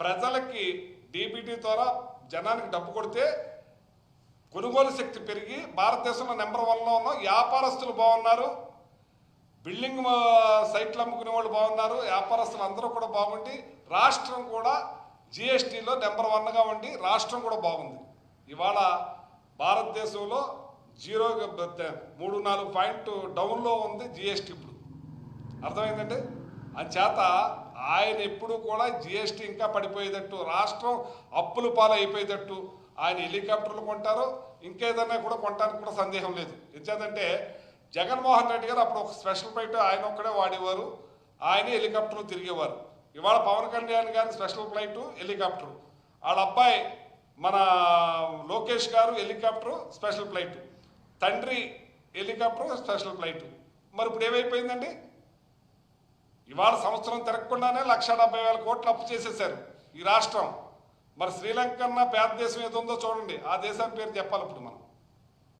ప్రజలకి డీబీటీ ద్వారా జనానికి డబ్బు కొడితే కొనుగోలు శక్తి పెరిగి భారతదేశంలో నెంబర్ 1లో ఉన్నాం. వ్యాపారస్తులు బాగున్నారు, బిల్డింగ్ సైట్లు అమ్ముకునే వాళ్ళు బాగున్నారు, వ్యాపారస్తులు అందరూ కూడా బాగుండి రాష్ట్రం కూడా జిఎస్టీలో నెంబర్ 1గా ఉండి రాష్ట్రం కూడా బాగుంది. ఇవాళ భారతదేశంలో 3-4 పాయింట్ డౌన్లో ఉంది జిఎస్టీ. ఇప్పుడు అర్థమైందండి. అంచేత ఆయన ఎప్పుడు కూడా జిఎస్టీ ఇంకా పడిపోయేటట్టు, రాష్ట్రం అప్పుల పాలు అయిపోయేటట్టు ఆయన హెలికాప్టర్లు కొంటారు, ఇంకేదన్నా కూడా కొనడానికి కూడా సందేహం లేదు. ఎంచేతంటే జగన్మోహన్ రెడ్డి గారు అప్పుడు ఒక స్పెషల్ ఫ్లైట్ ఆయన ఒక్కడే వాడేవారు, ఆయనే హెలికాప్టర్లు తిరిగేవారు. ఇవాళ పవన్ కళ్యాణ్ గారి స్పెషల్ ఫ్లైటు హెలికాప్టరు, వాళ్ళ అబ్బాయి మన లోకేష్ గారు హెలికాప్టరు స్పెషల్ ఫ్లైట్, తండ్రి హెలికాప్టరు స్పెషల్ ఫ్లైట్. మరి ఇప్పుడు ఏమైపోయిందండి? ఇవాళ సంవత్సరం తిరగకుండానే 1,70,000 కోట్లు అప్పు చేసేసారు ఈ రాష్ట్రం. మరి శ్రీలంక కన్నా పేద దేశం ఏదో ఉందో చూడండి, ఆ దేశానికి పేరు చెప్పాలి ఇప్పుడు మనం.